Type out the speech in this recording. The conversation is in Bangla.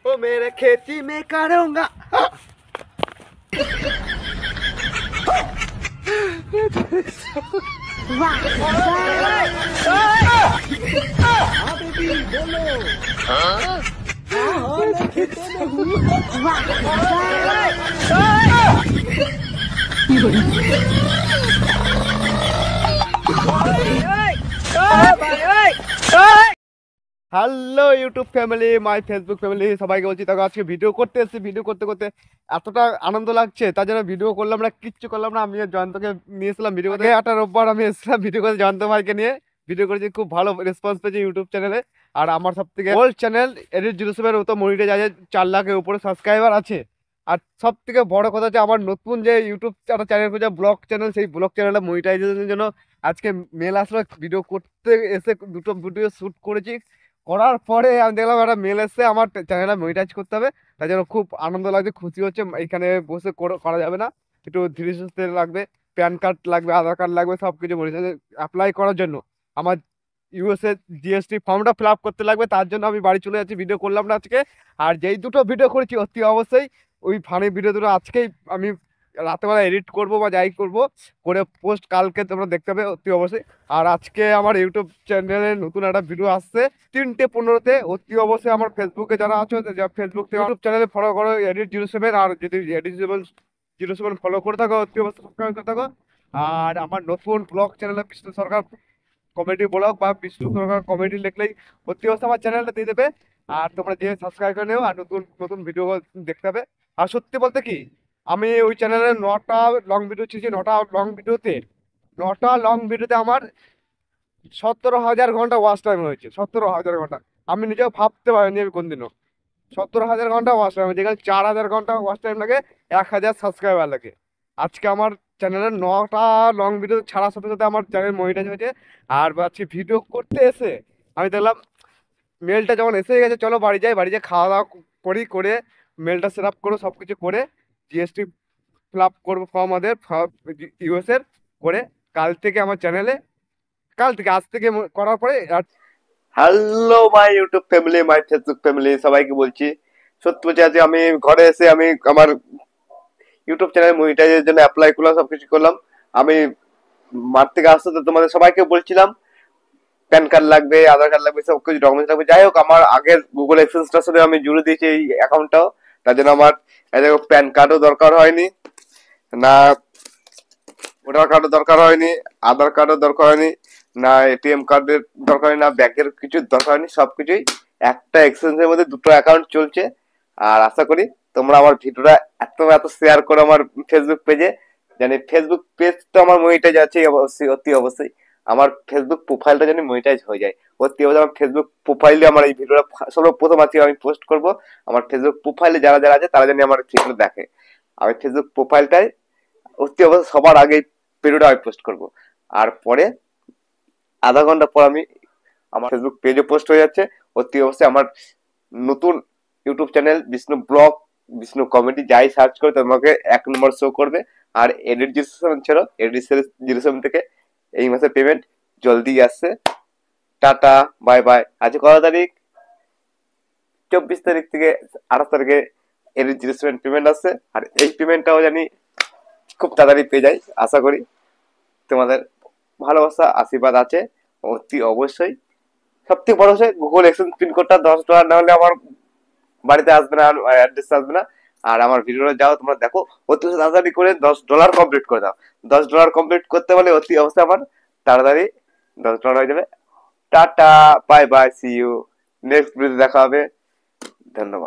ओ मेरे खेती में करूंगा। Hello YouTube family, my Facebook family, সবাইকে বলছি দেখো আজকে ভিডিও করতে এসেছি। ভিডিও করতে করতে এতটা আনন্দ লাগছে, তার জন্য ভিডিও করলাম না, কিচ্ছু করলাম না। আমি জয়ন্তকে নিয়ে এসলাম ভিডিও করতে। একটা রোববার আমি এসেছিলাম ভিডিও করতে জয়ন্ত ভাইকে নিয়ে ভিডিও করেছি, খুব ভালো রেসপন্স পেয়েছি ইউটিউব চ্যানেলে। আর আমার সব থেকে ওল্ড চ্যানেল এডিট জিরোসেভের মতো মনিটাইজ আছে, 4 লাখের উপরে সাবস্ক্রাইবার আছে। আর সব থেকে বড় কথা হচ্ছে আমার নতুন যে ইউটিউব একটা চ্যানেল খুঁজে ব্লগ চ্যানেল, সেই ব্লগ চ্যানেলটা মনিটাইজেশনের জন্য আজকে মেল আসলো। ভিডিও করতে এসে দুটো ভিডিও শ্যুট করেছি, করার পরে আমি দেখলাম একটা মেল এসে আমার চ্যানেলটা মনিটাইজ করতে হবে। তাই জন্য খুব আনন্দ লাগছে, খুশি হচ্ছে। এখানে বসে করা যাবে না, একটু ধীরে সুস্থে লাগবে। প্যান কার্ড লাগবে, আধার কার্ড লাগবে, সব কিছু মনিটাইজ অ্যাপ্লাই করার জন্য আমার ইউএসএ জিএসটি ফর্মটা ফিল আপ করতে লাগবে। তার জন্য আমি বাড়ি চলে যাচ্ছি, ভিডিও করলাম না আজকে। আর যেই দুটো ভিডিও করেছি অতি অবশ্যই ওই ফানি ভিডিও দুটো আজকেই আমি রাতেবেলা এডিট করব বা যাই করব করে পোস্ট কালকে তোমরা দেখতে পাবে অতি অবশ্যই। আর আজকে আমার ইউটিউব চ্যানেলে নতুন একটা ভিডিও আসছে 3:15-তে। অতি অবশ্যই আমার ফেসবুকে যারা আছো, ফেসবুক থেকে ইউটিউব চ্যানেলে ফলো করো এডিট 07। আর যদি এডিট 07 ফলো করে থাকো অতি অবশ্যই সাবস্ক্রাইব করে থাকো। আর আমার নতুন ব্লগ চ্যানেলে বিষ্ণু সরকার কমেডি ব্লগ বা বিষ্ণু সরকার কমেডি লিখলেই অতি অবশ্যই আমার চ্যানেলটা দিয়ে দেবে। আর তোমরা যে সাবস্ক্রাইব করে নেও আর নতুন নতুন ভিডিও দেখতে হবে। আর সত্যি বলতে কি, আমি ওই চ্যানেলে 9টা লং ভিডিও ছেড়েছি। 9টা লং ভিডিওতে আমার 17,000 ঘন্টা ওয়াচ টাইম হয়েছে। 17,000 ঘন্টা আমি নিজেও ভাবতে পারিনি আমি কোনদিনও। 17,000 ঘন্টা ওয়াচ টাইম, যেখানে 4,000 ঘন্টা ওয়াচ টাইম লাগে, 1,000 সাবস্ক্রাইবার লাগে। আজকে আমার চ্যানেলের 9টা লং ভিডিও ছাড়ার সাথে সাথে আমার চ্যানেল মনিটাইজ হয়েছে। আর আজকে ভিডিও করতে এসে আমি দেখলাম মেলটা যখন এসে গেছে, চলো বাড়ি যাই। বাড়ি যেয়ে খাওয়া দাওয়া করে মেলটা সেট আপ করো, সব কিছু করে জিএসটি ফিল আপ করবো ফর্ম আমাদের ইউএসের করে কাল থেকে আমার চ্যানেলে, কাল থেকে আজ থেকে করার পরে। Hello my YouTube family, my Facebook family, সবাইকে বলছি সত্যি বলছি, আজকে আমি ঘরে এসে আমি আমার ইউটিউব চ্যানেল মনিটাইজের জন্য অ্যাপ্লাই করলাম, সবকিছু করলাম। আমি মাঠ থেকে আসতে তো তোমাদের সবাইকে বলছিলাম প্যান কার্ড লাগবে, আধার কার্ড লাগবে, সব কিছু ডকুমেন্টস লাগবে। যাই হোক, আমার আগের গুগল এক্সেন্সটার সাথে আমি জুড়ে দিয়েছি এই অ্যাকাউন্টটাও। তার জন্য আমার প্যান কার্ডও দরকার হয়নি, না ভোটার কার্ডও দরকার হয়নি, আধার কার্ডও দরকার হয়নি, না এটিএম কার্ডের দরকার হয়নি, না ব্যাংকের কিছু দরকার হয়নি। সবকিছুই একটা এক্সচেঞ্জের মধ্যে দুটো অ্যাকাউন্ট চলছে। আর আশা করি তোমরা আমার ভিডিওটা এত শেয়ার করো আমার ফেসবুক পেজে। জানি ফেসবুক পেজ তো আমার মনিটাইজ আছে অবশ্যই, অতি অবশ্যই। আমার ফেসবুক প্রোফাইলটা যেন মনিটাইজ হয়ে যায়, অতি অবশ্যই। আমার ফেসবুক প্রোফাইলে আমার এই ভিডিওটা সর্বপ্রথম আজকে আমি পোস্ট করব। আমার ফেসবুক প্রোফাইলে যারা যারা আছে তারা জানি আমার ভিডিও দেখে। আমি ফেসবুক প্রোফাইলটাই অতি অবশ্যই সবার আগে ভিডিওটা আমি পোস্ট করব। আর পরে আধা ঘন্টা পর আমি আমার ফেসবুক পেজে পোস্ট হয়ে যাচ্ছে। অতি অবশ্যই আমার নতুন YouTube channel Vishnu blog, Vishnu comedy যাই সার্চ করে তোমাকে 1 নম্বর শো করবে। আর এডিট 07 ছিল, এডিট 07 থেকে এই মাসের পেমেন্ট জলদি আসছে। Tata, bye by. আজ কত তারিখ? 24 তারিখ থেকে 28 তারিখে এডিট 07 পেমেন্ট আসছে। আর এই পেমেন্টটাও জানি খুব তাড়াতাড়ি পেয়ে যাই। আশা করি তোমাদের ভালোবাসা আশীর্বাদ আছে অতি অবশ্যই। সবথেকে বড় হচ্ছে গুগল এক্সচেঞ্জ পিনকোডটা $10 না হলে আমার বাড়িতে আসবে না, অ্যাড্রেস আসবে না। আর আমার ভিডিওটা যাও তোমরা দেখো, অতি তাড়াতাড়ি করে $10 কমপ্লিট করে দাও। $10 কমপ্লিট করতে পারলে অতি অবশ্যই আমার তাড়াতাড়ি $10 হয়ে যাবে। Tata, bye bye, see you, next ভিডিওতে দেখা হবে। ধন্যবাদ।